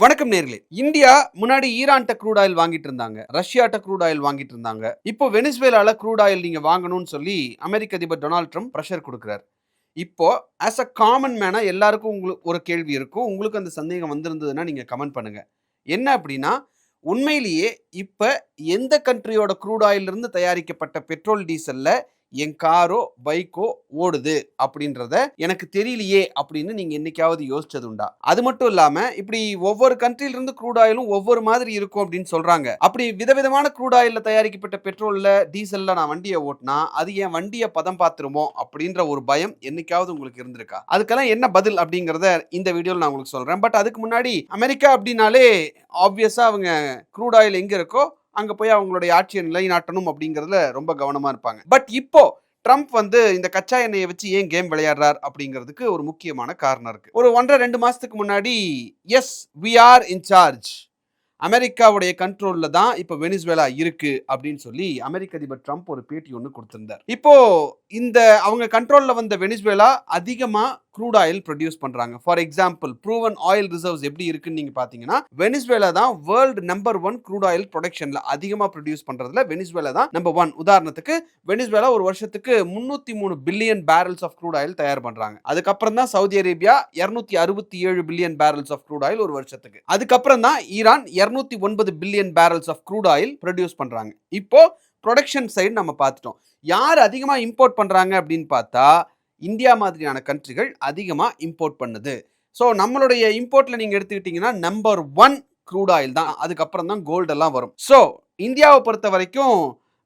வணக்கம் நேர்களே. இந்தியா முன்னாடி ஈரான்ட்ட க்ரூட் ஆயில் வாங்கிட்டு இருந்தாங்க, ரஷ்யாட்ட க்ரூட் ஆயில் வாங்கிட்டு இருந்தாங்க. இப்போ வெனிசுவேலால க்ரூட் ஆயில் நீங்க வாங்கணும்னு சொல்லி அமெரிக்க அதிபர் டொனால்ட் ட்ரம்ப் பிரஷர் கொடுக்கிறார். இப்போ ஆஸ் அ காமன் மேனா எல்லாருக்கும் உங்களுக்கு ஒரு கேள்வி இருக்கும். உங்களுக்கு அந்த சந்தேகம் வந்திருந்ததுன்னா நீங்க கமெண்ட் பண்ணுங்க. என்ன அப்படின்னா, உண்மையிலேயே இப்ப எந்த கண்ட்ரியோட க்ரூட் ஆயில்ல இருந்து தயாரிக்கப்பட்ட பெட்ரோல், டீசல்ல என் காரோ, பைக்கோ ஓடுது அப்படின்றத எனக்கு தெரியலையே அப்படின்னு நீங்க என்னைக்காவது யோசிச்சது உண்டா? அது மட்டும் இல்லாம இப்படி ஒவ்வொரு கண்ட்ரில இருந்து க்ரூட் ஆயிலும் ஒவ்வொரு மாதிரி இருக்கும் அப்படின்னு சொல்றாங்க. அப்படி விதவிதமான க்ரூட் ஆயில்ல தயாரிக்கப்பட்ட பெட்ரோல்ல, டீசல்ல நான் வண்டிய ஓட்டுனா அது என் வண்டிய பதம் பார்த்துருமோ அப்படின்ற ஒரு பயம் என்னைக்காவது உங்களுக்கு இருந்திருக்கா? அதுக்கெல்லாம் என்ன பதில் அப்படிங்கறத இந்த வீடியோல நான் உங்களுக்கு சொல்றேன். பட் அதுக்கு முன்னாடி அமெரிக்கா அப்படின்னாலே ஆப்வியஸா அவங்க க்ரூட் ஆயில் எங்க இருக்கோ அங்க போய் அவங்களுடைய ஆட்சியை நிலைநாட்டணும் அப்படிங்கறதுல ரொம்ப கவனமா இருப்பாங்க. பட் இப்போ ட்ரம்ப் வந்து இந்த கச்சா எண்ணெயை வச்சு ஏன் கேம் விளையாடுறார் அப்படிங்கிறதுக்கு ஒரு முக்கியமான காரணம் இருக்கு. ஒரு 1.5-2 மாசத்துக்கு முன்னாடி S V R in charge, அமெரிக்காவுடைய கண்ட்ரோல்ல தான் இப்ப வெனிசுவேலா இருக்கு அப்படின்னு சொல்லி அமெரிக்க அதிபர் ட்ரம்ப் ஒரு பேட்டி ஒன்று கொடுத்திருந்தார். இப்போ இந்த அவங்க கண்ட்ரோல்ல வந்த வெனிசுவேலா அதிகமா க்ரூட் ஆயில் ப்ரொடியூஸ் பண்றாங்க. For example proven oil reserves எப்படி இருக்குன்னு நீங்க பாத்தீங்கன்னா, வெனிசுவேலா தான் வேர்ல்டு நம்பர் 1 க்ரூட் ஆயில் ப்ரொடக்ஷன்ல அதிகமா ப்ரொடியூஸ் பண்றதுல வெனிசுவேலா தான் நம்பர் 1. உதாரணத்துக்கு வெனிசுவேலா ஒரு வருஷத்துக்கு 303 billion barrels of crude oil தயார் பண்றாங்க. அதுக்கப்புறம் தான் Saudi Arabia 267 billion barrels of crude oil ஒரு வருஷத்துக்கு. அதுக்கப்புறம் தான் Iran 209 billion barrels of crude oil produce பண்றாங்க. இப்போ ப்ரொடக்ஷன் சைடு நம்ம பார்த்துட்டோம். யார் அதிகமா இம்போர்ட் பண்றாங்க அப்படின்னு பார்த்தா இந்தியா மாதிரியான கண்ட்ரிகள் அதிகமா இம்போர்ட் பண்ணுது. ஸோ நம்மளுடைய இம்போர்ட்ல நீங்க எடுத்துக்கிட்டீங்கன்னா நம்பர் 1 க்ரூட் ஆயில் தான். அதுக்கப்புறம் தான் கோல்டு எல்லாம் வரும். ஸோ இந்தியாவை பொறுத்த வரைக்கும்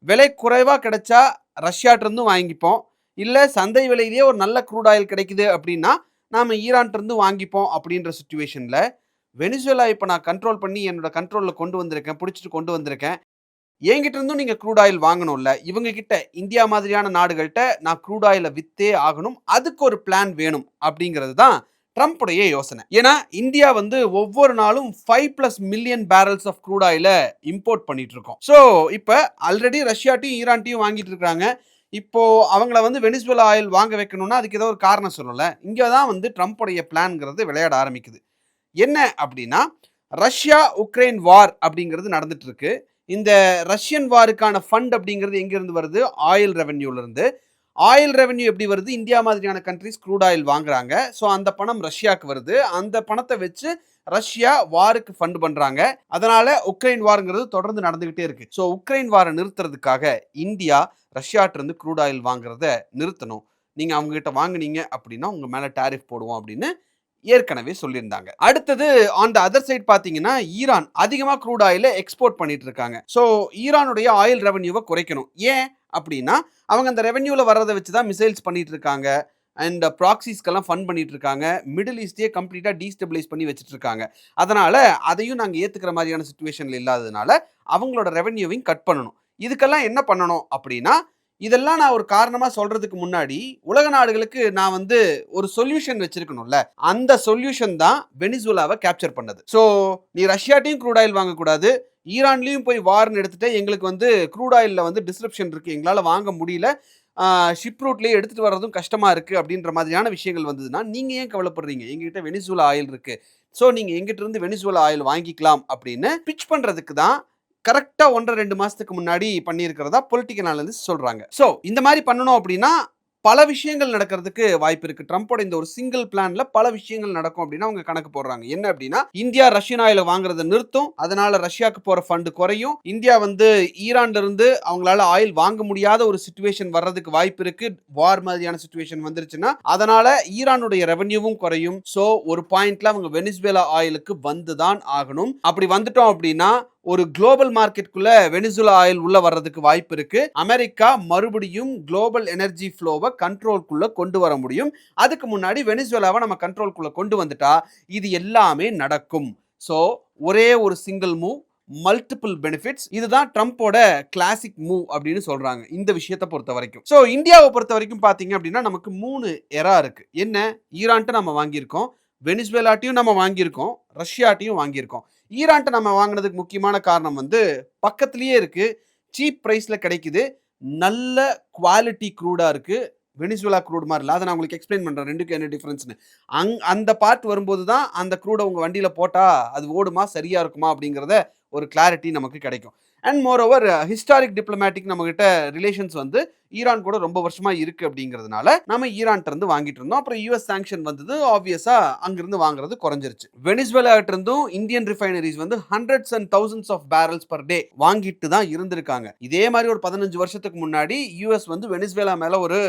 விலை குறைவா கிடைச்சா ரஷ்யாட்ட இருந்தும் வாங்கிப்போம். இல்ல சந்தை விலையிலேயே ஒரு நல்ல க்ரூட் ஆயில் கிடைக்குது அப்படின்னா நாம ஈரான்ட்ட இருந்து வாங்கிப்போம் அப்படின்ற சிச்சுவேஷன்ல வெனிசுவேலா இப்ப நான் கண்ட்ரோல் பண்ணி என்னோட கண்ட்ரோல்ல கொண்டு வந்திருக்கேன், பிடிச்சிட்டு கொண்டு வந்திருக்கேன். என்கிட்ட இருந்தும் நீங்க க்ரூட் ஆயில் வாங்கணும்ல, இவங்க கிட்ட இந்தியா மாதிரியான நாடுகள்கிட்ட நான் க்ரூட் ஆயில வித்தே ஆகணும், அதுக்கு ஒரு பிளான் வேணும் அப்படிங்கிறது தான் ட்ரம்ப்புடைய யோசனை. ஏன்னா இந்தியா வந்து ஒவ்வொரு நாளும் 5+ மில்லியன் பேரல்ஸ் ஆஃப் க்ரூட் ஆயில இம்போர்ட் பண்ணிட்டு இருக்கோம். ஸோ இப்போ ஆல்ரெடி ரஷ்யாட்டையும் ஈரான்ட்டையும் வாங்கிட்டு இருக்காங்க. இப்போ அவங்கள வந்து வெனிசுவேலா ஆயில் வாங்க வைக்கணும்னா அதுக்கு ஏதோ ஒரு காரணம் சொல்லல. இங்க தான் வந்து ட்ரம்ப்புடைய பிளான்ங்கிறது விளையாட ஆரம்பிக்குது. என்ன அப்படின்னா, ரஷ்யா உக்ரைன் வார் அப்படிங்கிறது நடந்துட்டு இருக்கு. இந்த ரஷ்யன் வாருக்கான ஃபண்ட் அப்படிங்கிறது எங்கிருந்து வருது? ஆயில் ரெவென்யூல இருந்து. ஆயில் ரெவென்யூ எப்படி வருது? இந்தியா மாதிரியான கண்ட்ரிஸ் க்ரூட் ஆயில் வாங்குறாங்க. ஸோ அந்த பணம் ரஷ்யாவுக்கு வருது. அந்த பணத்தை வச்சு ரஷ்யா வாருக்கு ஃபண்ட் பண்றாங்க. அதனால உக்ரைன் வார்ங்கிறது தொடர்ந்து நடந்துகிட்டே இருக்கு. ஸோ உக்ரைன் வாரை நிறுத்துறதுக்காக இந்தியா ரஷ்யாட்ட இருந்து க்ரூட் ஆயில் வாங்குறத நிறுத்தணும். நீங்க அவங்க கிட்ட வாங்குனீங்க அப்படின்னா உங்க மேல டாரிஃப் போடுவோம் அப்படின்னு ஏற்கனவே சொல்லியிருந்தாங்க. அடுத்தது ஆன் த அதர் சைடு பாத்தீங்கன்னா ஈரான் அதிகமா க்ரூட் ஆயில எக்ஸ்போர்ட் பண்ணிட்டு இருக்காங்க. ஸோ ஈரானுடைய ஆயில் ரெவென்யூவை குறைக்கணும். ஏன் அப்படின்னா அவங்க அந்த ரெவென்யூல வர்றதை வச்சு தான் மிசைல்ஸ் பண்ணிட்டு இருக்காங்க அண்ட் ப்ராக்சிஸ்க்கெல்லாம் ஃபண்ட் பண்ணிட்டு இருக்காங்க. மிடில் ஈஸ்டே கம்ப்ளீட்டா டீஸ்டபிளைஸ் பண்ணி வச்சுட்டு இருக்காங்க. அதனால அதையும் நாங்கள் ஏத்துக்கிற மாதிரியான சுச்சுவேஷன்ல இல்லாததுனால அவங்களோட ரெவென்யூவையும் கட் பண்ணணும். இதுக்கெல்லாம் என்ன பண்ணணும் அப்படின்னா, இதெல்லாம் நான் ஒரு காரணமா சொல்றதுக்கு முன்னாடி உலக நாடுகளுக்கு நான் வந்து ஒரு சொல்யூஷன் வச்சிருக்கணும்ல. அந்த சொல்யூஷன் தான் வெனிசுவேலாவை கேப்சர் பண்ணது. ஸோ நீ ரஷ்யாட்டையும் க்ரூட் ஆயில் வாங்கக்கூடாது, ஈரான்லையும் போய் வார்னு எடுத்துட்டு எங்களுக்கு வந்து க்ரூட் ஆயிலில் வந்து டிஸ்கிரிப்ஷன் இருக்கு, எங்களால் வாங்க முடியல, ஷிப் ரூட்லேயே எடுத்துட்டு வர்றதும் கஷ்டமா இருக்கு அப்படின்ற மாதிரியான விஷயங்கள் வந்ததுன்னா நீங்க ஏன் கவலைப்படுறீங்க? எங்ககிட்ட வெனிசுவேலா ஆயில் இருக்கு, ஸோ நீங்க எங்கிட்ட இருந்து வெனிசுவேலா ஆயில் வாங்கிக்கலாம் அப்படின்னு பிட்ச் பண்றதுக்கு தான் கரெக்டா 1.5-2 மாசத்துக்கு முன்னாடி பண்ணியிருக்கிறதா பொலிட்டிக்கல் அனாலிஸ்ட் சொல்றாங்க. ஸோ இந்த மாதிரி பண்ணணும் அப்படின்னா பல விஷயங்கள் நடக்கிறதுக்கு வாய்ப்பு இருக்கு. ட்ரம்போட இந்த ஒரு சிங்கிள் பிளான்ல பல விஷயங்கள் நடக்கும் அப்படின்னு அவங்க கணக்கு போடுறாங்க. என்ன அப்படின்னா, இந்தியா ரஷ்யன் ஆயில வாங்குறதை நிறுத்தும், அதனால ரஷ்யாவுக்கு போற ஃபண்ட் குறையும். இந்தியா வந்து ஈரான்ல இருந்து அவங்களால ஆயில் வாங்க முடியாத ஒரு சிச்சுவேஷன் வர்றதுக்கு வாய்ப்பு இருக்கு. வார் மாதிரியான சிச்சுவேஷன் வந்துருச்சுன்னா அதனால ஈரானுடைய ரெவென்யூவும் குறையும். ஸோ ஒரு பாயிண்ட்ல அவங்க வெனிசுவேலா ஆயிலுக்கு வந்துதான் ஆகணும். அப்படி வந்துட்டோம் அப்படின்னா ஒரு குளோபல் மார்க்கெட்டுக்குள்ள வெனிசுவேலா ஆயில் உள்ள வர்றதுக்கு வாய்ப்பு இருக்கு. அமெரிக்கா மறுபடியும் குளோபல் எனர்ஜி ஃப்ளோவை கண்ட்ரோல்குள்ள கொண்டு வர முடியும். அதுக்கு முன்னாடி வெனிசுவேலாவை நம்ம கண்ட்ரோல்குள்ள கொண்டு வந்துட்டா இது எல்லாமே நடக்கும். ஸோ ஒரே ஒரு சிங்கிள் மூவ், மல்டிபிள் பெனிஃபிட்ஸ். இதுதான் ட்ரம்போட கிளாசிக் மூவ் அப்படின்னு சொல்றாங்க இந்த விஷயத்தை பொறுத்த வரைக்கும். ஸோ இந்தியாவை பொறுத்த வரைக்கும் பாத்தீங்க அப்படின்னா நமக்கு 3 எரா இருக்கு. என்ன? ஈரான்ட்டு நம்ம வாங்கியிருக்கோம், வெனிசுவேலாட்டையும் நம்ம வாங்கியிருக்கோம், ரஷ்யாட்டையும் வாங்கியிருக்கோம். ஈரான்ட்ட நம்ம வாங்கினதுக்கு முக்கியமான காரணம் வந்து பக்கத்திலேயே இருக்கு, சீப் பிரைஸ்ல கிடைக்குது, நல்ல குவாலிட்டி க்ரூடா இருக்கு, வெனிசுவேலா க்ரூட் மாதிரி இல்லை. அதை நான் உங்களுக்கு எக்ஸ்பிளைன் பண்ணுறேன் ரெண்டுக்கும் என்ன டிஃப்ரென்ஸ்னு. அந்த பார்ட் வரும்போது தான் அந்த க்ரூடை உங்கள் வண்டியில் போட்டால் அது ஓடுமா சரியாக இருக்குமா அப்படிங்கிறத ஒரு கிளாரிட்டி நமக்கு கிடைக்கும். And more over historic diplomatic நம்மகிட்ட ரிலேஷன்ஸ் வந்து ஈரான் கூட ரொம்ப வருஷமா இருக்கு அப்படிங்கிறதுனால நம்ம ஈரான்ட்ட இருந்து வாங்கிட்டு இருந்தோம். அப்புறம் யூஎஸ் சாங்ஷன் வந்தது, ஆப்வியஸா அங்கிருந்து வாங்குறது குறைஞ்சிருச்சு. வெனிசுவேலாட்ட இருந்தும் இந்தியன் ரிஃபைனரிஸ் வந்து hundreds and thousands of barrels per day வாங்கிட்டு தான் இருந்திருக்காங்க. இதே மாதிரி ஒரு 15 வருஷத்துக்கு முன்னாடி யூஎஸ் வந்து வெனிசுவேலா மேல ஒரு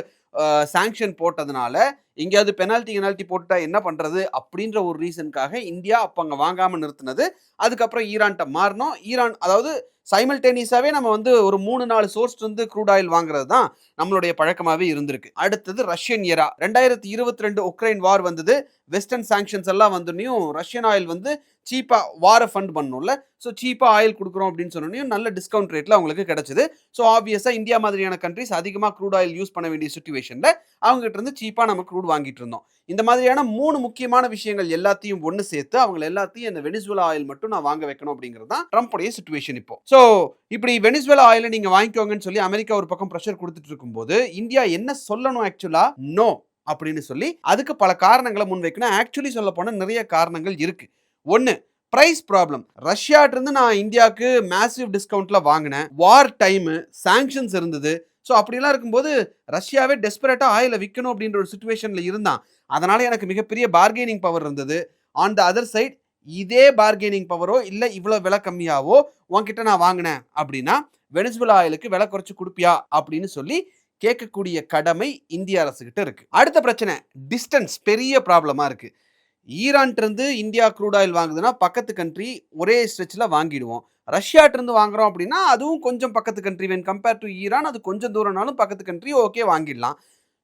சாங்ஷன் போட்டதுனால எங்கேயாவது பெனால்ட்டி போட்டுட்டா என்ன பண்றது அப்படின்ற ஒரு ரீசனுக்காக இந்தியா அப்ப அங்க வாங்காம நிறுத்தினது. அதுக்கப்புறம் ஈரான்ட்ட மாறணும். ஈரான் அதாவது சைமல்டேனியஸாவே நம்ம வந்து ஒரு 3-4 சோர்ஸ் வந்து க்ரூட் ஆயில் வாங்குறது தான் நம்மளுடைய பழக்கமாவே இருந்திருக்கு. அடுத்தது ரஷ்யன் எரா 2022 உக்ரைன் வார் வந்தது. வெஸ்டர்ன் சாங்ஷன்ஸ் எல்லாம் வந்தோடனையும் ரஷ்யன் ஆயில் வந்து சீப்பா வார ஃபண்ட் பண்ணணும்ல, ஸோ சீப்பா ஆயில் கொடுக்குறோம் அப்படின்னு சொன்னோடனையும் நல்ல டிஸ்கவுண்ட் ரேட்ல அவங்களுக்கு கிடைச்சது. ஸோ ஆப்வியஸா இந்தியா மாதிரியான கண்ட்ரிஸ் அதிகமாக க்ரூட் ஆயில் யூஸ் பண்ண வேண்டிய சுச்சுவேஷன்ல அவங்க கிட்ட இருந்து சீப்பா நம்ம க்ரூட் வாங்கிட்டு இருந்தோம். இந்த மாதிரியான 3 முக்கியமான விஷயங்கள் எல்லாத்தையும் ஒன்று சேர்த்து அவங்க எல்லாத்தையும் இந்த வெனிசுவேலா ஆயில் மட்டும் நான் வாங்க வைக்கணும் அப்படிங்கிறது தான் ட்ரம்ப்புடைய சுச்சுவேஷன் இப்போ. ஸோ இப்படி வெனிசுவேலா ஆயிலை நீங்க வாங்கிக்கோங்கன்னு சொல்லி அமெரிக்கா ஒரு பக்கம் ப்ரெஷர் கொடுத்துட்டு இருக்கும்போது இந்தியா என்ன சொல்லணும் ஆக்சுவலா நோ அப்படின்னு சொல்லி அதுக்கு பல காரணங்களை முன்வைக்கணும். ஆக்சுவலி சொல்ல போனா நிறைய காரணங்கள் இருக்கு. ஒன்னு பிரைஸ் ப்ராப்ளம். ரஷ்யாட்ட இருந்து நான் இந்தியாவுக்கு மேசிவ் டிஸ்கவுண்ட்ல வாங்கினேன். வார் டைம், சாங்ஷன்ஸ் இருந்தது. ஸோ அப்படிலாம் இருக்கும்போது ரஷ்யாவே டெஸ்பரேட்டா ஆயில விற்கணும் அப்படின்ற ஒரு சுச்சுவேஷன்ல இருந்தான். அதனால எனக்கு மிகப்பெரிய பார்கெனிங் பவர் இருந்தது. ஆன் த அதர் சைட் இதே பார்கெனிங் பவரோ இல்ல இவ்வளவு விலை கம்மியாவோ உன்கிட்ட நான் வாங்கினேன் அப்படின்னா வெனிசுவேலா ஆயிலுக்கு விலை குறைச்சு கொடுப்பியா அப்படின்னு சொல்லி கேட்கக்கூடிய கடமை இந்திய அரசு கிட்ட இருக்கு. அடுத்த பிரச்சனை டிஸ்டன்ஸ் பெரிய ப்ராப்ளமா இருக்கு. ஈரான் இருந்து இந்தியா க்ரூட் ஆயில் வாங்குதுன்னா பக்கத்து கண்ட்ரி ஒரே ஸ்ட்ரெச்சில் வாங்கிடுவோம். ரஷ்யாட்ட இருந்து வாங்குறோம் அப்படின்னா அதுவும் கொஞ்சம் பக்கத்து country. When compare to Iran அது கொஞ்சம் தூரம்னாலும் பக்கத்து கண்ட்ரி ஓகே வாங்கிடலாம்.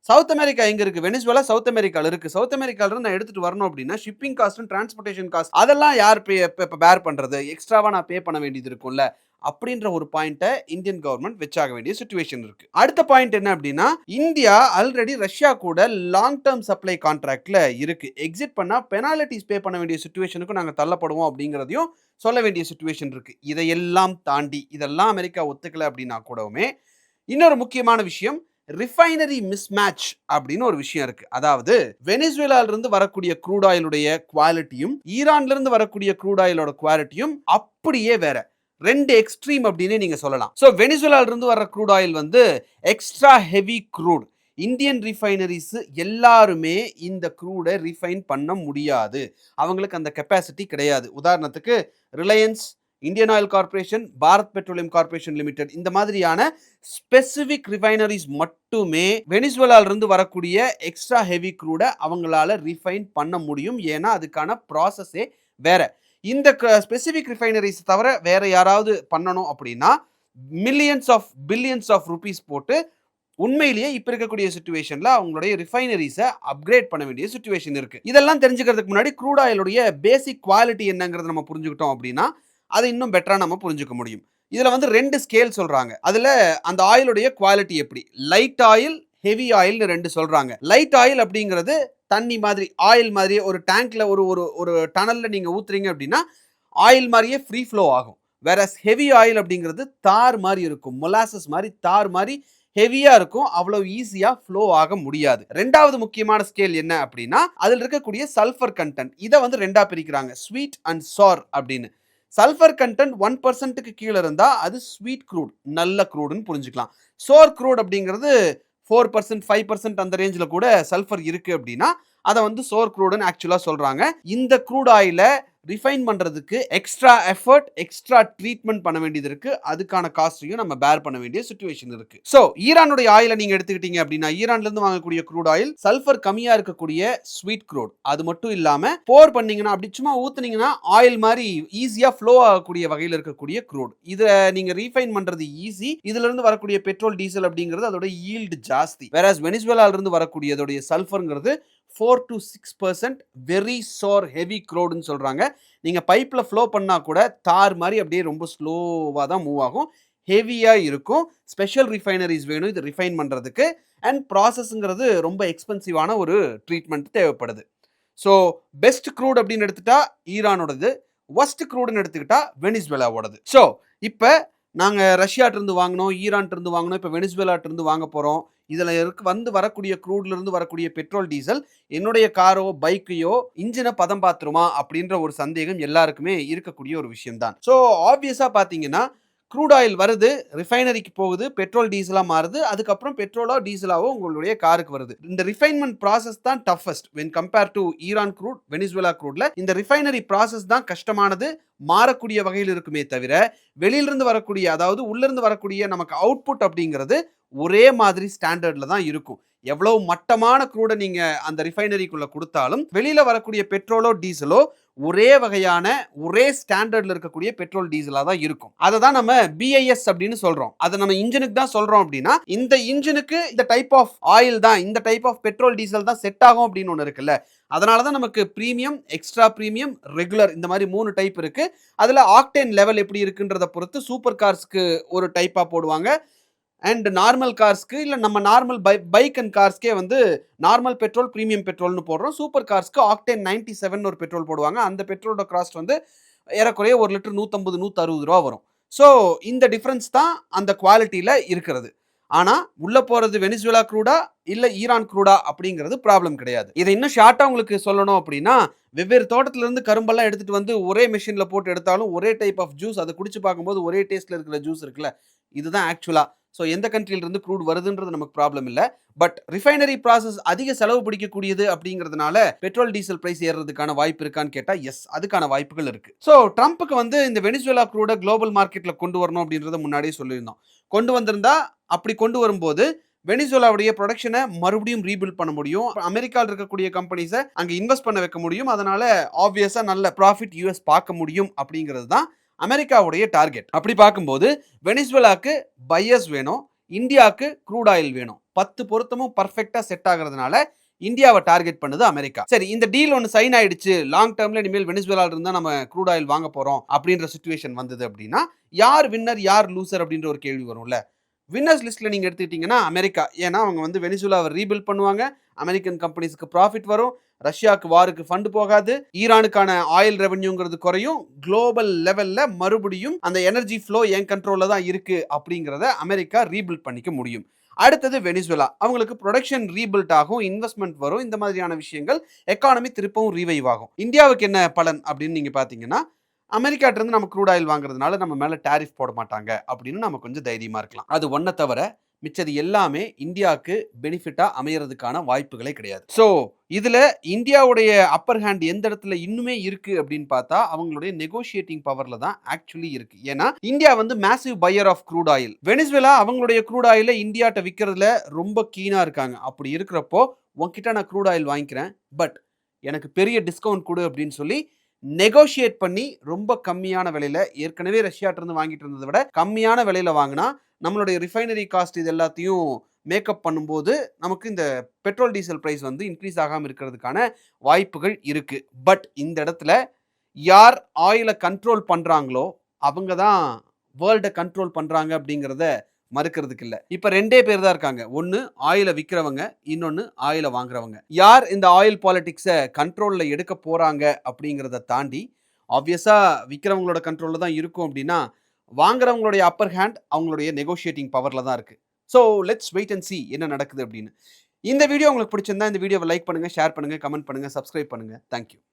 சவுத் அமெரிக்கா எங்க இருக்கு? வெனிசுவேலா சவுத் அமெரிக்கால இருக்கு. சவுத் அமெரிக்கால இருந்து நான் எடுத்துட்டு வரணும் அப்படின்னா ஷிப்பிங் காஸ்ட், டிரான்ஸ்போர்ட்டேஷன் காஸ்ட் அதெல்லாம் யார் பேர் பண்றது? எக்ஸ்ட்ராவா நான் பே பண்ண வேண்டியது இருக்கும்ல அப்படின்ற ஒரு பாயிண்ட்டை இந்தியன் கவர்மெண்ட் வச்சாக வேண்டிய சுச்சுவேஷன் இருக்கு. அடுத்த பாயிண்ட் என்ன அப்படின்னா இந்தியா ஆல்ரெடி ரஷ்யா கூட லாங் டேர்ம் சப்ளை கான்ட்ராக்ட்ல இருக்கு. எக்ஸிட் பண்ணா பெனாலிட்டிஸ் பே பண்ண வேண்டிய சுச்சுவேஷனுக்கு நாங்க தள்ளப்படுவோம் அப்படிங்கிறதையும் சொல்ல வேண்டிய சுச்சுவேஷன் இருக்கு. இதையெல்லாம் தாண்டி இதெல்லாம் அமெரிக்கா ஒத்துக்கல அப்படின்னா கூடவுமே இன்னொரு முக்கியமான விஷயம் ரிஃபைனரி மிஸ்மேட்ச் அப்படின்னு ஒரு விஷயம் இருக்கு. அதாவது வெனிசுவேலால இருந்து வரக்கூடிய க்ரூட் ஆயிலுடைய குவாலிட்டியும் ஈரான்ல இருந்து வரக்கூடிய க்ரூட் ஆயிலோட குவாலிட்டியும் அப்படியே வேற. ரெண்டு எக்ஸ்ட்ரீம் அப்படின்னு நீங்க சொல்லலாம். ஸோ வெனிசுவேலால இருந்து வர க்ரூட் ஆயில் வந்து எக்ஸ்ட்ரா ஹெவி க்ரூட். இந்தியன் ரிஃபைனரிஸ் எல்லாருமே இந்த க்ரூடை ரிஃபைன் பண்ண முடியாது. அவங்களுக்கு அந்த கெப்பாசிட்டி கிடையாது. உதாரணத்துக்கு Reliance, Indian oil corporation, Bharat petroleum corporation limited இந்த மாதிரியான ஸ்பெசிபிக் ரிஃபைனரிஸ் மட்டுமே வெனிசுவேலால இருந்து வரக்கூடிய எக்ஸ்ட்ரா ஹெவி க்ரூடை அவங்களால ரிஃபைன் பண்ண முடியும். ஏன்னா அதுக்கான ப்ராசஸே வேற. இந்த ஸ்பெசிபிக் ரிஃபைனரிஸ் தவிர வேற யாராவது பண்ணணும் அப்படின்னா பில்லியன்ஸ் ஆஃப் ரூபீஸ் போட்டு உண்மையிலேயே இப்ப இருக்கக்கூடிய சிச்சுவேஷன்ல அவங்களுடைய ரிஃபைனரிஸை அப்கிரேட் பண்ண வேண்டிய சிச்சுவேஷன் இருக்கு. இதெல்லாம் தெரிஞ்சுக்கிறதுக்கு முன்னாடி க்ரூட் ஆயிலுடைய பேசிக் குவாலிட்டி என்னங்கிறத நம்ம புரிஞ்சுக்கிட்டோம் அப்படின்னா அதை இன்னும் பெட்டரா நம்ம புரிஞ்சுக்க முடியும். இதுல வந்து 2 ஸ்கேல் சொல்றாங்க. அதுல அந்த ஆயிலுடைய குவாலிட்டி எப்படி, லைட் ஆயில், ஹெவி ஆயில் 2 சொல்றாங்க. லைட் ஆயில் அப்படிங்கிறது தண்ணி மாதிரி, ஆயில் மாதிரி ஒரு டேங்க்ல ஒரு டனல்ல நீங்க ஊத்துறீங்க அப்படின்னா ஆயில் மாதிரியே ஃப்ரீ ஃப்ளோ ஆகும். வேற ஹெவி ஆயில் அப்படிங்கிறது தார் மாதிரி இருக்கும், மொலாசஸ் மாதிரி தார் மாதிரி ஹெவியா இருக்கும். அவ்வளவு ஈஸியா ஃப்ளோ ஆக முடியாது. ரெண்டாவது முக்கியமான ஸ்கேல் என்ன அப்படின்னா அதில் இருக்கக்கூடிய சல்ஃபர் கண்டென்ட். இதை வந்து 2ஆ பிரிக்கிறாங்க, ஸ்வீட் அண்ட் சார் அப்படின்னு. சல்ஃபர் கண்டென்ட் 1% கீழே இருந்தா அது ஸ்வீட் க்ரூட், நல்ல க்ரூடுன்னு புரிஞ்சுக்கலாம். சோர் க்ரூட் அப்படிங்கிறது 4%, 5% அந்த ரேஞ்சில் கூட சல்ஃபர் இருக்கு அப்படின்னா அதை வந்து சோர் க்ரூடுன்னு ஆக்சுவலா சொல்றாங்க. இந்த க்ரூட் ஆயில ரிஃபைன் பண்றதுக்கு எக்ஸ்ட்ரா எஃபர்ட், எக்ஸ்ட்ரா ட்ரீட்மெண்ட் பண்ண வேண்டியது இருக்கு. அதுக்கான காஸ்டையும் நம்ம பேர் பண்ண வேண்டிய சிச்சுவேஷன் இருக்கு. சோ ஈரானுடைய ஆயிலை நீங்க எடுத்துக்கிட்டீங்க அப்படின்னா ஈரான்ல இருந்து வாங்கக்கூடிய க்ரூட் ஆயில் சல்ஃபர் கம்மியா இருக்கக்கூடிய ஸ்வீட் க்ரூட். அது மட்டும் இல்லாம போர் பண்ணீங்கன்னா அப்படி சும்மா ஊத்துனீங்கன்னா ஆயில் மாதிரி ஈஸியா ஃப்ளோ ஆகக்கூடிய வகையில் இருக்கக்கூடிய க்ரூட். இதை நீங்க ரீஃபைன் பண்றது ஈஸி. இதுல இருந்து வரக்கூடிய பெட்ரோல், டீசல் அப்படிங்கிறது அதோட ஈல்டு ஜாஸ்தி. வேறஸ் வெனிசுவேலால இருந்து வரக்கூடியதோடைய சல்ஃபர்ங்கிறது 4 to 6% வெரி சோர் ஹெவி க்ரூட்னு சொல்றாங்க. நீங்க பைப்ல ஃப்ளோ பண்ணா கூட தார் மாதிரி அப்படியே ரொம்ப ஸ்லோவா தான் மூவ் ஆகும், ஹெவியா இருக்கும். ஸ்பெஷல் ரிஃபைனரிஸ் வேணும் இது ரிஃபைன் பண்றதுக்கு. அண்ட் ப்ராசஸ்ங்கிறது ரொம்ப எக்ஸ்பென்சிவான ஒரு ட்ரீட்மெண்ட் தேவைப்படுது. ஸோ பெஸ்ட் க்ரூட் அப்படின்னு எடுத்துட்டா ஈரானோடது, ஒஸ்ட் க்ரூட்னு எடுத்துக்கிட்டா வெனிசுவேலாவோடது. ஸோ இப்போ நாங்க ரஷ்யாட்ட இருந்து வாங்குனோம், ஈரான்ட்ட இருந்து வாங்குனோம், இப்ப வெனிசுவேலாட்ட இருந்து வாங்க போறோம். இதுல வரக்கூடிய க்ரூட்ல இருந்து வரக்கூடிய பெட்ரோல், டீசல் என்னுடைய காரோ, பைக்கையோ இன்ஜின பதம் பார்த்துருமா? அப்படின்ற ஒரு சந்தேகம் எல்லாருக்குமே இருக்கக்கூடிய ஒரு விஷயம் தான். ஸோ ஆப்வியஸா பார்த்தீங்கன்னா, க்ரூட் ஆயில் வருது, ரிஃபைனரிக்கு போகுது, பெட்ரோல், டீசலா மாறுது. அதுக்கப்புறம் பெட்ரோலோ, டீசலாவோ உங்களுடைய காருக்கு வருது. இந்த ரிஃபைன்மென்ட் ப்ராசஸ் தான் toughest when compare to Iran crude, Venezuela க்ரூட்ல இந்த ரிஃபைனரி ப்ராசஸ் தான் கஷ்டமானது. மாறக்கூடிய வகையில் இருக்குமே தவிர, வெளியிலிருந்து வரக்கூடிய, அதாவது உள்ளிருந்து வரக்கூடிய நமக்கு அவுட்புட் அப்படிங்கிறது ஒரே மாதிரி ஸ்டாண்டர்ட்ல தான் இருக்கும். எவ்வளவு மட்டமான க்ரூட நீங்க அந்த ரிஃபைனரிக்குள்ள குடுத்தாலும், வெளியில வரக்கூடிய பெட்ரோலோ, டீசலோ ஒரே வகையான, ஒரே ஸ்டாண்டர்ட்ல இருக்கக்கூடிய பெட்ரோல், டீசலா தான் இருக்கும். அத தான் நம்ம BIS அப்படின்னு சொல்றோம். அத நம்ம இன்ஜினுக்கு தான் சொல்றோம் அப்படின்னா, இந்த இன்ஜினுக்கு இந்த டைப் ஆஃப் ஆயில் தான், இந்த டைப் ஆஃப் பெட்ரோல், டீசல் தான் செட் ஆகும் அப்படின்னு ஒண்ணு இருக்குல்ல. அதனால தான் நமக்கு பிரீமியம், எக்ஸ்ட்ரா பிரீமியம், ரெகுலர் இந்த மாதிரி 3 டைப் இருக்கு. அதுல ஆக்டேன் லெவல் எப்படி இருக்குன்றத பொறுத்து சூப்பர் கார்ஸ்க்கு ஒரு டைப்பா போடுவாங்க. அண்ட் நார்மல் கார்ஸ்க்கு, இல்ல நம்ம நார்மல் பைக் அண்ட் கார்ஸ்க்கே வந்து நார்மல் பெட்ரோல், பிரீமியம் பெட்ரோல்னு போடுறோம். சூப்பர் கார்ஸ்க்கு ஆக்டேன் 97 ஒரு பெட்ரோல் போடுவாங்க. அந்த பெட்ரோலோட காஸ்ட் வந்து ஏறக்குறைய 1 லிட்டர் ரூ. 150, ரூ. 160 வரும். ஸோ இந்த டிஃபரன்ஸ் தான் அந்த குவாலிட்டியில இருக்கிறது. ஆனா உள்ள போறது வெனிசுவேலா க்ரூடா இல்ல ஈரான் க்ரூடா அப்படிங்கிறது ப்ராப்ளம் கிடையாது. இதை இன்னும் ஷார்ட்டா உங்களுக்கு சொல்லணும் அப்படின்னா, வெவ்வேறு தோட்டத்துல இருந்து கரும்பெல்லாம் எடுத்துட்டு வந்து ஒரே மெஷின்ல போட்டு எடுத்தாலும் ஒரே டைப் ஆஃப் ஜூஸ், அதை குடிச்சு பார்க்கும்போது ஒரே டேஸ்ட்ல இருக்கிற ஜூஸ் இருக்குல்ல, இதுதான் ஆக்சுவலா. ஸோ எந்த கண்ட்ரியில இருந்து க்ரூட் வருதுன்றது நமக்கு ப்ராப்ளம் இல்ல. பட் ரிஃபைனரி ப்ராசஸ் அதிக செலவு பிடிக்கக்கூடியது அப்படிங்கிறதுனால பெட்ரோல், டீசல் பிரைஸ் ஏறுறதுக்கான வாய்ப்பு இருக்கான்னு கேட்டா எஸ், அதுக்கான வாய்ப்புகள் இருக்கு. ஸோ ட்ரம்ப்புக்கு வந்து இந்த வெனிசுவேலா க்ரூட குளோபல் மார்க்கெட்ல கொண்டு வரணும் அப்படின்றத முன்னாடியே சொல்லியிருந்தோம். கொண்டு வந்திருந்தா, அப்படி கொண்டு வரும்போது வெனிசுவேலாவுடைய ப்ரொடக்ஷனை மறுபடியும் ரீபில்ட் பண்ண முடியும். அமெரிக்காவில் இருக்கக்கூடிய கம்பெனிஸை அங்க இன்வெஸ்ட் பண்ண வைக்க முடியும். அதனால ஆப்வியஸா நல்ல ப்ராஃபிட் யூஎஸ் பார்க்க முடியும் அப்படிங்கிறது தான் அமெரிக்காவுடைய டார்கெட். அப்படி பார்க்கும்போது வெனிசுவேலாக்கு பையர்ஸ் வேணும், இந்தியாவுக்கு க்ரூட் ஆயில் வேணும். 10 பொருத்தமும் பர்ஃபெக்டா செட் ஆகிறதுனால இந்தியாவை டார்கெட் பண்ணுது அமெரிக்கா. சரி, இந்த டீல் ஒன்று சைன் ஆயிடுச்சு, லாங் டேர்ம்ல இனிமேல் வெனிசுவேலால இருந்தா நம்ம க்ரூட் ஆயில் வாங்க போறோம் அப்படின்ற சிச்சுவேஷன் வந்தது அப்படின்னா, யார் வின்னர் யார் லூசர் அப்படின்ற ஒரு கேள்வி வரும்ல. வின்னர்ஸ் லிஸ்ட்ல நீங்க எடுத்துக்கிட்டீங்கன்னா அமெரிக்கா. ஏன்னா அவங்க வந்து வெனிசுவேலாவை ரீபில்ட் பண்ணுவாங்க, அமெரிக்கன் கம்பெனிஸ்க்கு ப்ராஃபிட் வரும், ரஷ்யாவுக்கு வாருக்கு ஃபண்ட் போகாது, ஈரானுக்கான ஆயில் ரெவென்யூங்கிறது குறையும், குளோபல் லெவல்ல மறுபடியும் அந்த எனர்ஜி ஃப்ளோ என் கண்ட்ரோல்ல தான் இருக்கு அப்படிங்கிறத அமெரிக்கா ரீபில்ட் பண்ணிக்க முடியும். அடுத்தது வெனிசுவேலா. அவங்களுக்கு ப்ரொடக்ஷன் ரீபில்ட் ஆகும், இன்வெஸ்ட்மெண்ட் வரும், இந்த மாதிரியான விஷயங்கள், எக்கானமி திருப்பவும் ரீவைவ் ஆகும். இந்தியாவுக்கு என்ன பலன் அப்படின்னு நீங்க பாத்தீங்கன்னா, அமெரிக்காட்ட இருந்து நம்ம க்ரூட் ஆயில் வாங்குறதுனால நம்ம மேல டாரிஃப் போட மாட்டாங்க அப்படின்னு நம்ம கொஞ்சம் தைரியமா இருக்கலாம். அது ஒன்ன தவிர மிச்சது எல்லாமே இந்தியாவுக்கு பெனிஃபிட்டா அமையறதுக்கான வாய்ப்புகளே கிடையாது. ஸோ இதுல இந்தியாவுடைய அப்பர் ஹேண்ட் எந்த இடத்துல இன்னுமே இருக்கு அப்படின்னு பார்த்தா, அவங்களுடைய நெகோஷியேட்டிங் பவர்ல தான் ஆக்சுவலி இருக்கு. ஏன்னா இந்தியா வந்து massive buyer of crude oil. Venezuela அவங்களுடைய க்ரூட் ஆயில இந்தியாட்ட விற்கிறதுல ரொம்ப கீனா இருக்காங்க. அப்படி இருக்கிறப்போ உன்கிட்ட நான் க்ரூட் ஆயில் வாங்கிக்கிறேன், பட் எனக்கு பெரிய டிஸ்கவுண்ட் கொடு அப்படின்னு சொல்லி நெகோஷியேட் பண்ணி ரொம்ப கம்மியான விலையில, ஏற்கனவே ரஷ்யாட்ட இருந்து வாங்கிட்டு இருந்ததை விட கம்மியான விலையில வாங்கினா நம்மளுடைய ரிஃபைனரி காஸ்ட் இது எல்லாத்தையும் மேக்கப் பண்ணும்போது நமக்கு இந்த பெட்ரோல், டீசல் பிரைஸ் வந்து இன்க்ரீஸ் ஆகாம இருக்கிறதுக்கான வாய்ப்புகள் இருக்கு. பட் இந்த இடத்துல யார் ஆயிலை கண்ட்ரோல் பண்றாங்களோ அவங்க தான் வேர்ல்டை கண்ட்ரோல் பண்றாங்க அப்படிங்கிறத மறுக்கிறதுக்கு இல்ல. இப்ப 2 பேர் தான் இருக்காங்க. ஒன்னு ஆயில விக்கிறவங்க, இன்னொன்னு ஆயில வாங்குறவங்க. யார் இந்த ஆயில் பாலிடிக்ஸ கண்ட்ரோல்ல எடுக்க போறாங்க அப்படிங்கிறத தாண்டி, ஆப்வியஸா விக்கிறவங்களோட கண்ட்ரோல்ல தான் இருக்கும் அப்படின்னா, வாங்குறவங்களுடைய அப்பர் ஹேண்ட் அவங்களுடைய நெகோஷியேட்டிங் பவர்ல தான் இருக்கு. So let's wait and see என்ன நடக்குது அப்படின்னு. இந்த வீடியோ உங்களுக்கு பிடிச்சிருந்தா இந்த வீடியோவை லைக் பண்ணுங்க, ஷேர் பண்ணுங்க, கமெண்ட் பண்ணுங்க, சப்ஸ்கிரைப் பண்ணுங்க. Thank you.